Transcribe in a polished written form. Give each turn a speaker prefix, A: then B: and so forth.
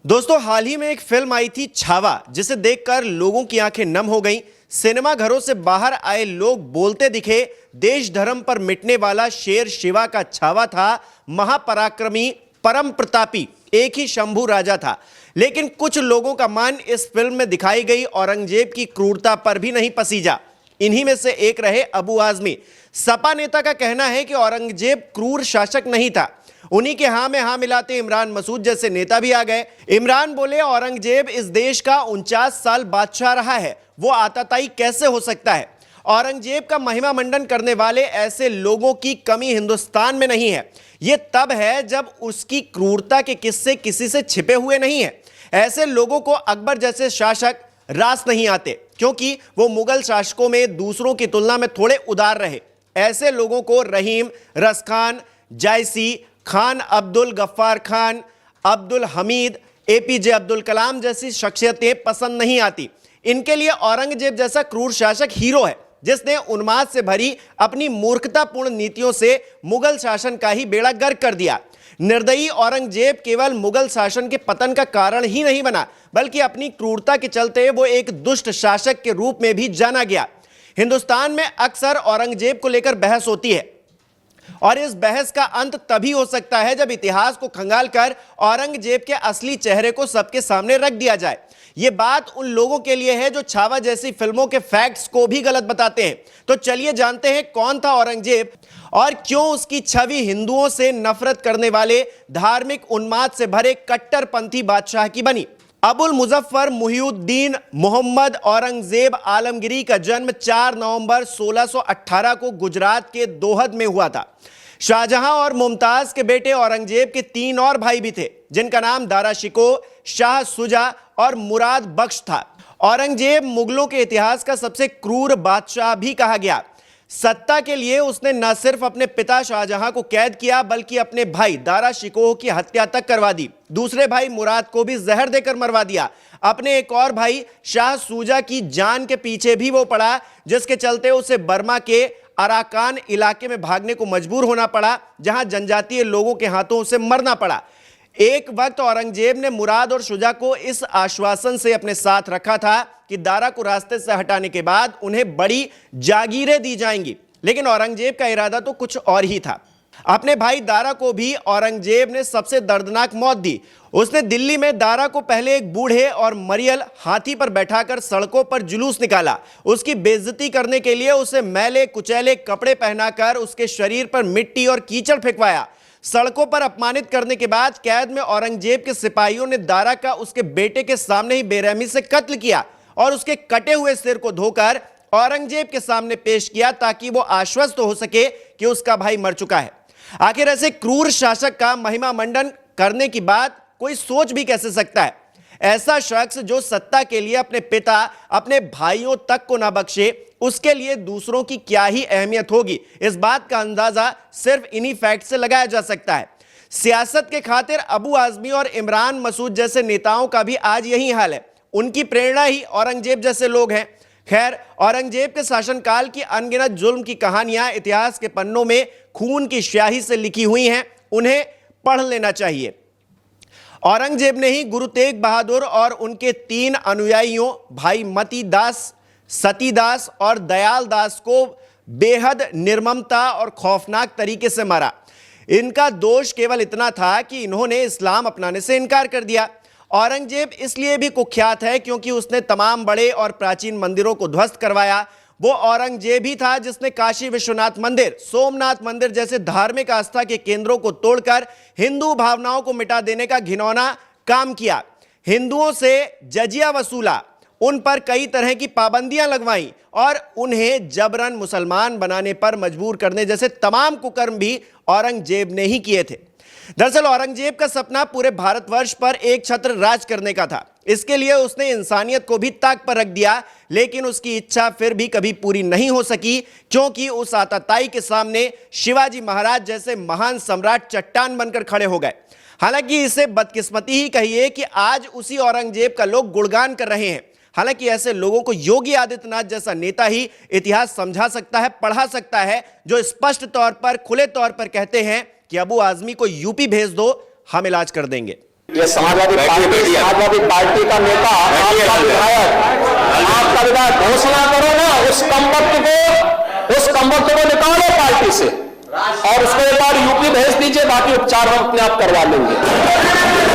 A: दोस्तों, हाल ही में एक फिल्म आई थी छावा, जिसे देखकर लोगों की आंखें नम हो गईं। सिनेमा घरों से बाहर आए लोग बोलते दिखे, देश धर्म पर मिटने वाला शेर शिवा का छावा था, महापराक्रमी परम प्रतापी एक ही शंभू राजा था। लेकिन कुछ लोगों का मन इस फिल्म में दिखाई गई औरंगजेब की क्रूरता पर भी नहीं पसीजा। इन्हीं में से एक रहे अबू आजमी। सपा नेता का कहना है कि औरंगजेब क्रूर शासक नहीं था। उन्हीं के हां में हां मिलाते इमरान मसूद जैसे नेता भी आ गए। इमरान बोले, औरंगजेब इस देश का 49 साल बादशाह रहा है, वो आताताई कैसे हो सकता है। औरंगजेब का महिमा मंडन करने वाले ऐसे लोगों की कमी हिंदुस्तान में नहीं है। यह तब है जब उसकी क्रूरता के किस्से किसी से छिपे हुए नहीं है। ऐसे लोगों को अकबर जैसे शासक रास नहीं आते, क्योंकि वो मुगल शासकों में दूसरों की तुलना में थोड़े उदार रहे। ऐसे लोगों को रहीम, रसखान, जायसी, खान अब्दुल गफ्फार खान, अब्दुल हमीद, एपीजे अब्दुल कलाम जैसी शख्सियतें पसंद नहीं आती। इनके लिए औरंगजेब जैसा क्रूर शासक हीरो है, जिसने उन्माद से भरी अपनी मूर्खतापूर्ण नीतियों से मुगल शासन का ही बेड़ा गर्क कर दिया। निर्दयी औरंगजेब केवल मुगल शासन के पतन का कारण ही नहीं बना, बल्कि अपनी क्रूरता के चलते वो एक दुष्ट शासक के रूप में भी जाना गया। हिंदुस्तान में अक्सर औरंगजेब को लेकर बहस होती है, और इस बहस का अंत तभी हो सकता है जब इतिहास को खंगालकर औरंगजेब के असली चेहरे को सबके सामने रख दिया जाए। यह बात उन लोगों के लिए है जो छावा जैसी फिल्मों के फैक्ट्स को भी गलत बताते हैं। तो चलिए जानते हैं कौन था औरंगजेब और क्यों उसकी छवि हिंदुओं से नफरत करने वाले धार्मिक उन्माद से भरे कट्टरपंथी बादशाह की बनी। अबुल मुजफ्फर मुहिउद्दीन मोहम्मद औरंगजेब आलमगिरी का जन्म 4 नवंबर 1618 को गुजरात के दोहद में हुआ था। शाहजहां और मुमताज के बेटे औरंगजेब के 3 और भाई भी थे, जिनका नाम दारा शिकोह, शाह सुजा और मुराद बख्श था। औरंगजेब मुगलों के इतिहास का सबसे क्रूर बादशाह भी कहा गया। सत्ता के लिए उसने न सिर्फ अपने पिता शाहजहां को कैद किया, बल्कि अपने भाई दारा शिकोह की हत्या तक करवा दी। दूसरे भाई मुराद को भी जहर देकर मरवा दिया। अपने एक और भाई शाह सूजा की जान के पीछे भी वो पड़ा, जिसके चलते उसे बर्मा के अराकान इलाके में भागने को मजबूर होना पड़ा, जहां जनजातीय लोगों के हाथों उसे मरना पड़ा। एक वक्त औरंगजेब ने मुराद और शुजा को इस आश्वासन से अपने साथ रखा था कि दारा को रास्ते से हटाने के बाद उन्हें बड़ी जागीरें दी जाएंगी। लेकिन औरंगजेब का इरादा तो कुछ और ही था। अपने भाई दारा को भी औरंगजेब ने सबसे दर्दनाक मौत दी। उसने दिल्ली में दारा को पहले एक बूढ़े और मरियल हाथी पर बैठाकर सड़कों पर जुलूस निकाला। उसकी बेइज्जती करने के लिए उसे मैले कुचैले कपड़े पहनाकर उसके शरीर पर मिट्टी और कीचड़ फेंकवाया। सड़कों पर अपमानित करने के बाद कैद में औरंगजेब के सिपाहियों ने दारा का उसके बेटे के सामने ही बेरहमी से कत्ल किया और उसके कटे हुए सिर को धोकर औरंगजेब के सामने पेश किया, ताकि वो आश्वस्त हो सके कि उसका भाई मर चुका है। आखिर ऐसे क्रूर शासक का महिमा मंडन करने की बात कोई सोच भी कैसे सकता है। ऐसा शख्स जो सत्ता के लिए अपने पिता, अपने भाइयों तक को ना बख्शे, उसके लिए दूसरों की क्या ही अहमियत होगी, इस बात का अंदाजा सिर्फ इन्हीं फैक्ट से लगाया जा सकता है। सियासत के खातिर अबू आजमी और इमरान मसूद जैसे नेताओं का भी आज यही हाल है। उनकी प्रेरणा ही औरंगजेब जैसे लोग हैं। खैर, औरंगजेब के शासनकाल की अनगिनत जुल्म की कहानियां इतिहास के पन्नों में खून की स्याही से लिखी हुई हैं, उन्हें पढ़ लेना चाहिए। औरंगजेब ने ही गुरु तेग बहादुर और उनके 3 अनुयायियों भाई मती दास, सतीदास और दयाल दास को बेहद निर्ममता और खौफनाक तरीके से मारा। इनका दोष केवल इतना था कि इन्होंने इस्लाम अपनाने से इनकार कर दिया। औरंगजेब इसलिए भी कुख्यात है क्योंकि उसने तमाम बड़े और प्राचीन मंदिरों को ध्वस्त करवाया। वो औरंगजेब ही था जिसने काशी विश्वनाथ मंदिर, सोमनाथ मंदिर जैसे धार्मिक आस्था के केंद्रों को तोड़कर हिंदू भावनाओं को मिटा देने का घिनौना काम किया। हिंदुओं से जजिया वसूला, उन पर कई तरह की पाबंदियां लगवाई और उन्हें जबरन मुसलमान बनाने पर मजबूर करने जैसे तमाम कुकर्म भी औरंगजेब ने ही किए थे। दरअसल औरंगजेब का सपना पूरे भारतवर्ष पर एक छत्र राज करने का था। इसके लिए उसने इंसानियत को भी ताक पर रख दिया, लेकिन उसकी इच्छा फिर भी कभी पूरी नहीं हो सकी, क्योंकि उस आताताई के सामने शिवाजी महाराज जैसे महान सम्राट चट्टान बनकर खड़े हो गए। हालांकि इसे बदकिस्मती ही कहिए कि आज उसी औरंगजेब का लोग गुणगान कर रहे हैं। हालांकि ऐसे लोगों को योगी आदित्यनाथ जैसा नेता ही इतिहास समझा सकता है, पढ़ा सकता है, जो स्पष्ट तौर पर, खुले तौर पर कहते हैं कि अबू आजमी को यूपी भेज दो, हम इलाज कर देंगे।
B: ये समाजवादी पार्टी का नेता, आपका विधायक घोषणा करो ना, उस कमबख्त को निकालो पार्टी से और उसको एक बार यूपी भेज दीजिए, बाकी उपचार हम अपने आप करवा लेंगे।